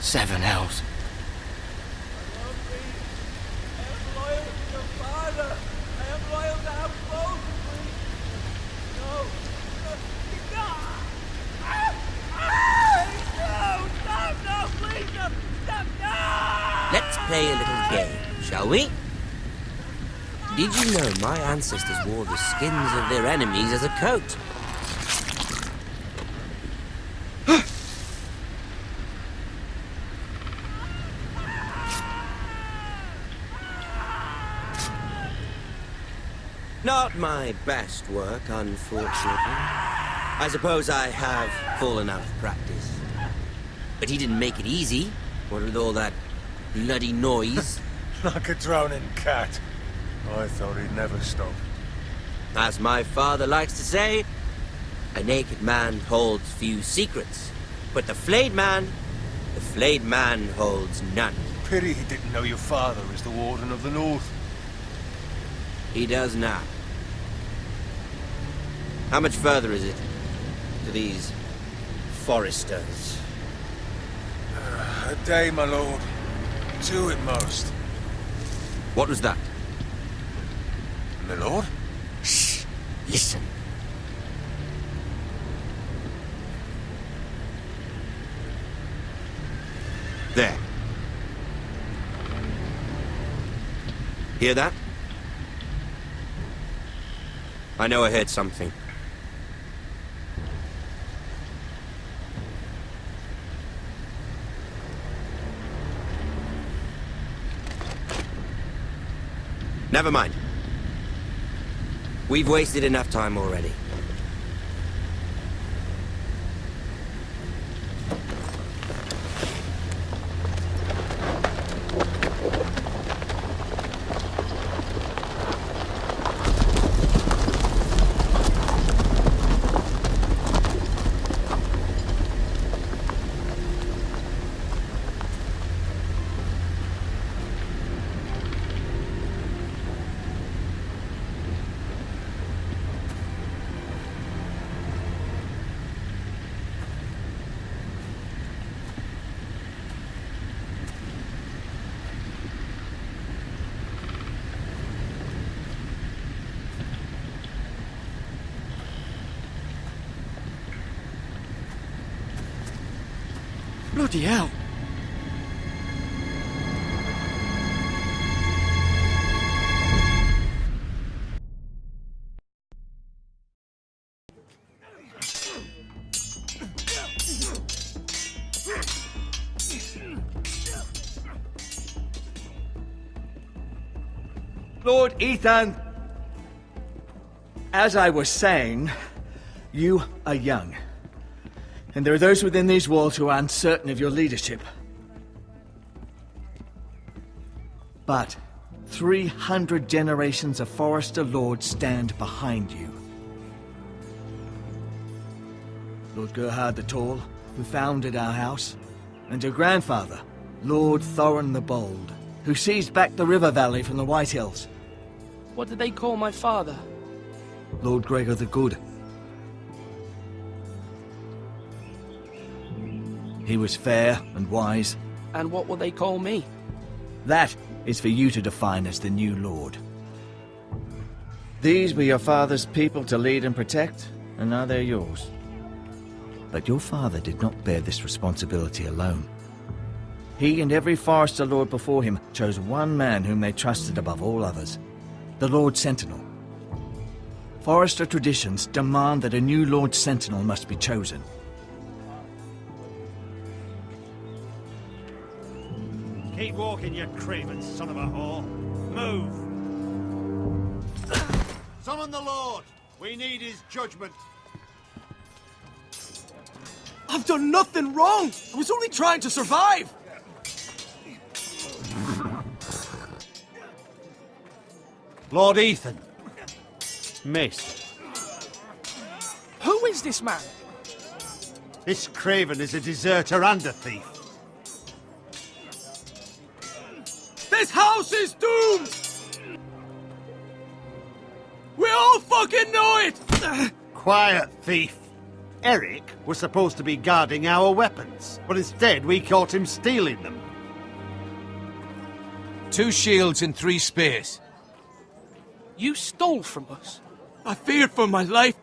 7 hells. Let's play a little game, shall we? Did you know my ancestors wore the skins of their enemies as a coat? Not my best work, unfortunately. I suppose I have fallen out of practice. But he didn't make it easy, what with all that bloody noise. Like a drowning cat. I thought he'd never stop. As my father likes to say, a naked man holds few secrets. But the flayed man holds none. Pity he didn't know your father is the Warden of the North. He does now. How much further is it to these foresters? A day, my lord. 2 at most. What was that? My lord? Shh! Listen. There. Hear that? I know I heard something. Never mind. We've wasted enough time already. Bloody hell. Lord Ethan, as I was saying, you are young. And there are those within these walls who are uncertain of your leadership. But 300 generations of Forester Lords stand behind you. Lord Gerhard the Tall, who founded our house, and your grandfather, Lord Thorin the Bold, who seized back the river valley from the White Hills. What did they call my father? Lord Gregor the Good. He was fair and wise. And what will they call me? That is for you to define as the new lord. These were your father's people to lead and protect, and now they're yours. But your father did not bear this responsibility alone. He and every Forester Lord before him chose one man whom they trusted above all others, the Lord Sentinel. Forester traditions demand that a new Lord Sentinel must be chosen. Keep walking, you craven son of a whore. Move! Summon the Lord! We need his judgment. I've done nothing wrong! I was only trying to survive! Lord Ethan. Miss. Who is this man? This craven is a deserter and a thief. This house is doomed! We all fucking know it! Quiet, thief. Eric was supposed to be guarding our weapons, but instead we caught him stealing them. 2 shields and 3 spears. You stole from us. I feared for my life.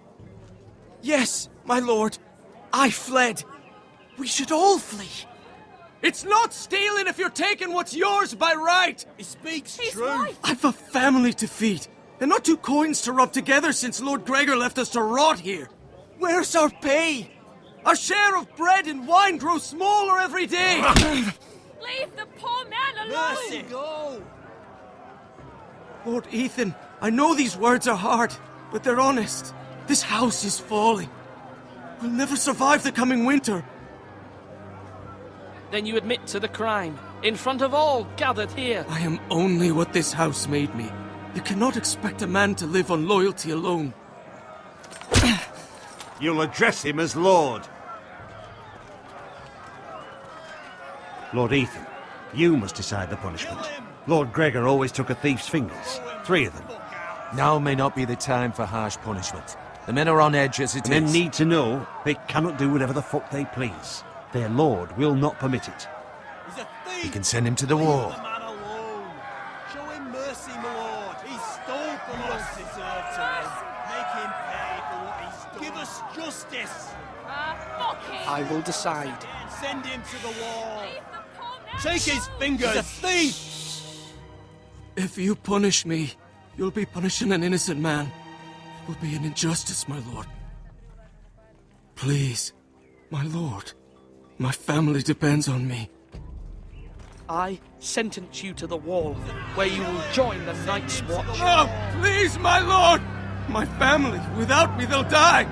Yes, my lord. I fled. We should all flee. It's not stealing if you're taking what's yours by right. He speaks His true. wife. I've a family to feed, and not 2 coins to rub together since Lord Gregor left us to rot here. Where's our pay? Our share of bread and wine grows smaller every day. Leave the poor man alone. Mercy. Go. Lord Ethan, I know these words are hard, but they're honest. This house is falling. We'll never survive the coming winter. Then you admit to the crime, in front of all gathered here. I am only what this house made me. You cannot expect a man to live on loyalty alone. You'll address him as Lord. Lord Ethan, you must decide the punishment. Lord Gregor always took a thief's fingers. 3 of them. Now may not be the time for harsh punishment. The men are on edge as it is. Men need to know they cannot do whatever the fuck they please. Their lord will not permit it. He's a thief! We can send him to the wall. man alone. Show him mercy, my lord. He stole from us. Deserve to him. Make him pay for what he's done. Give us justice. Fuck him. I will decide. Send him to the wall. Leave the poor man Take his alone. fingers. He's a thief. If you punish me, you'll be punishing an innocent man. It will be an injustice, my lord. Please, my lord. My family depends on me. I sentence you to the wall, where you will join the Night's Watch. Oh, please, my lord! My family, without me, they'll die!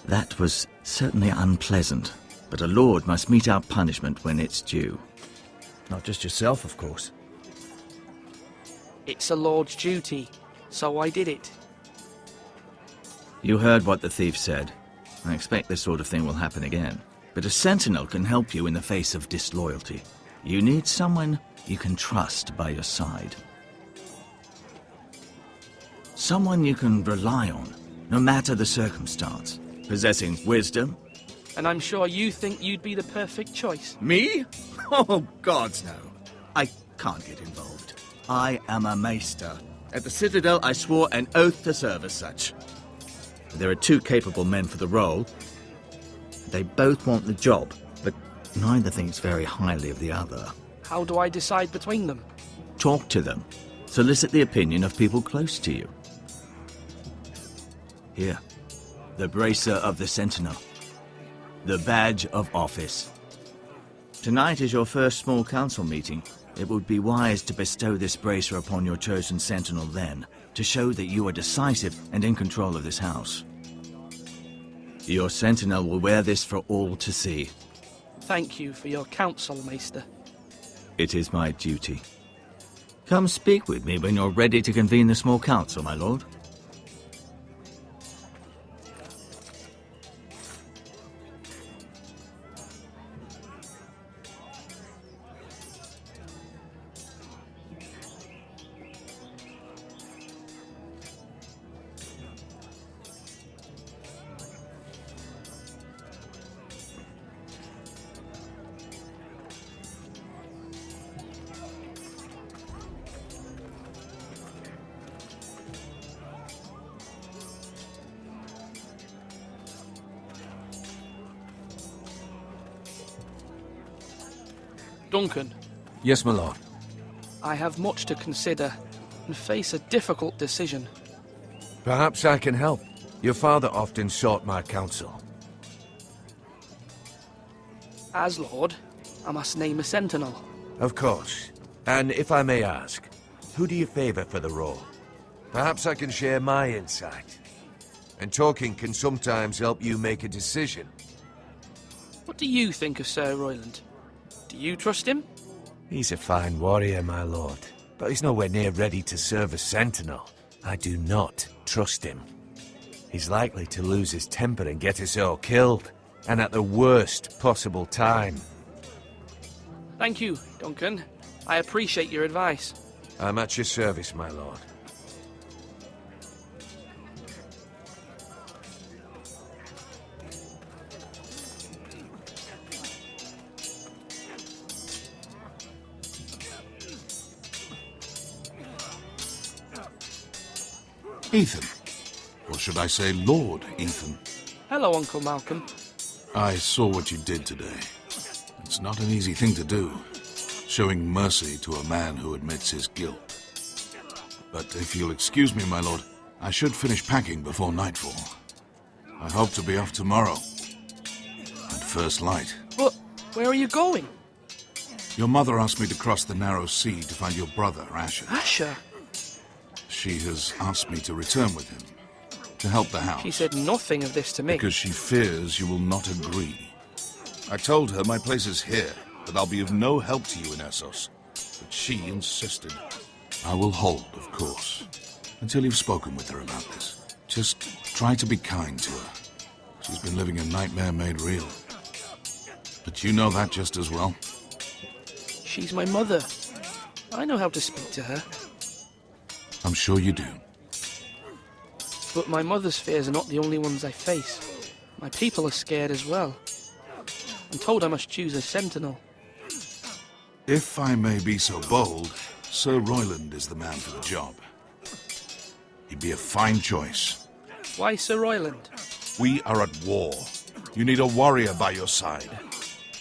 That was certainly unpleasant, but a lord must mete out punishment when it's due. Not just yourself, of course. It's a lord's duty, so I did it. You heard what the thief said. I expect this sort of thing will happen again. But a sentinel can help you in the face of disloyalty. You need someone you can trust by your side. Someone you can rely on, no matter the circumstance. Possessing wisdom. And I'm sure you think you'd be the perfect choice. Me? Oh, gods no. I can't get involved. I am a maester. At the Citadel, I swore an oath to serve as such. There are 2 capable men for the role. They both want the job, but neither thinks very highly of the other. How do I decide between them? Talk to them. Solicit the opinion of people close to you. Here, the bracer of the Sentinel. The badge of office. Tonight is your first small council meeting. It would be wise to bestow this bracer upon your chosen sentinel then, to show that you are decisive and in control of this house. Your sentinel will wear this for all to see. Thank you for your counsel, Maester. It is my duty. Come speak with me when you're ready to convene the small council, my lord. Duncan, Yes, my lord. I have much to consider and face a difficult decision. Perhaps I can help. Your father often sought my counsel. As Lord, I must name a sentinel. Of course. And if I may ask, who do you favor for the role? Perhaps I can share my insight. And talking can sometimes help you make a decision. What do you think of Sir Royland? Do you trust him? He's a fine warrior, my lord. But he's nowhere near ready to serve as sentinel. I do not trust him. He's likely to lose his temper and get us all killed. And at the worst possible time. Thank you, Duncan. I appreciate your advice. I'm at your service, my lord. Ethan. Or should I say Lord Ethan? Hello, Uncle Malcolm. I saw what you did today. It's not an easy thing to do, showing mercy to a man who admits his guilt. But if you'll excuse me, my lord, I should finish packing before nightfall. I hope to be off tomorrow. At first light. But where are you going? Your mother asked me to cross the narrow sea to find your brother, Asher. Asher? She has asked me to return with him, to help the house. She said nothing of this to me. Because she fears you will not agree. I told her my place is here, that I'll be of no help to you in Essos. But she insisted. I will hold, of course, until you've spoken with her about this. Just try to be kind to her. She's been living a nightmare made real. But you know that just as well. She's my mother. I know how to speak to her. I'm sure you do. But my mother's fears are not the only ones I face. My people are scared as well. I'm told I must choose a sentinel. If I may be so bold, Sir Royland is the man for the job. He'd be a fine choice. Why Sir Royland? We are at war. You need a warrior by your side.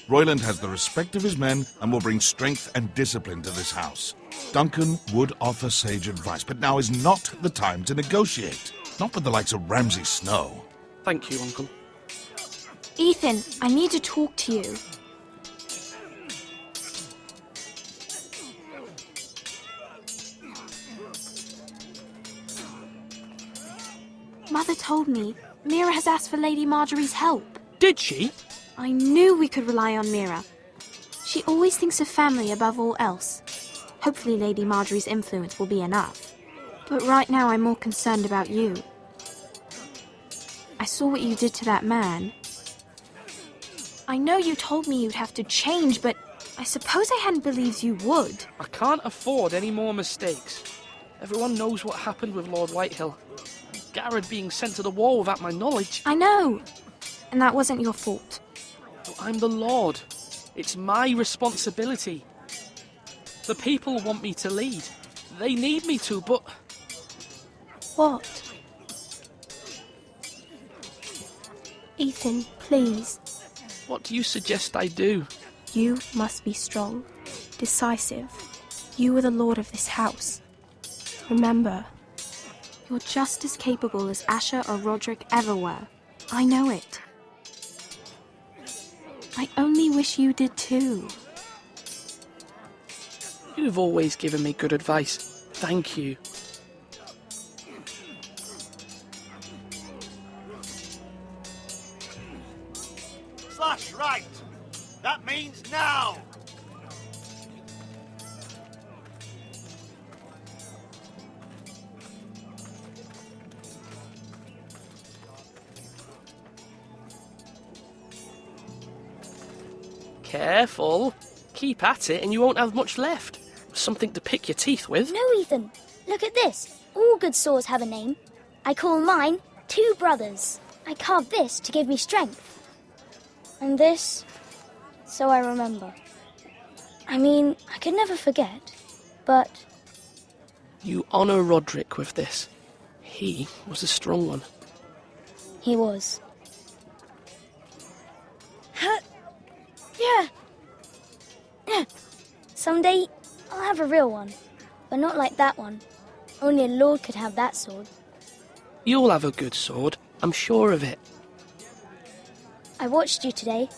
Royland has the respect of his men and will bring strength and discipline to this house. Duncan would offer sage advice, but now is not the time to negotiate. Not with the likes of Ramsay Snow. Thank you, Uncle. Ethan, I need to talk to you. Mother told me Mira has asked for Lady Marjorie's help. Did she? I knew we could rely on Mira. She always thinks of family above all else. Hopefully Lady Marjorie's influence will be enough. But right now I'm more concerned about you. I saw what you did to that man. I know you told me you'd have to change, but I suppose I hadn't believed you would. I can't afford any more mistakes. Everyone knows what happened with Lord Whitehill. Garrett being sent to the wall without my knowledge. I know. And that wasn't your fault. But I'm the Lord. It's my responsibility. The people want me to lead. They need me to, but... What? Ethan, please. What do you suggest I do? You must be strong, decisive. You are the lord of this house. Remember, you're just as capable as Asher or Roderick ever were. I know it. I only wish you did too. You've always given me good advice. Thank you. Slash right! That means now! Careful. Keep at it and you won't have much left. Something to pick your teeth with. No, Ethan. Look at this. All good swords have a name. I call mine Two Brothers. I carved this to give me strength. And this, so I remember. I mean, I could never forget, but... You honour Roderick with this. He was a strong one. He was. Yeah. Someday, I'll have a real one. But not like that one. Only a lord could have that sword. You'll have a good sword. I'm sure of it. I watched you today,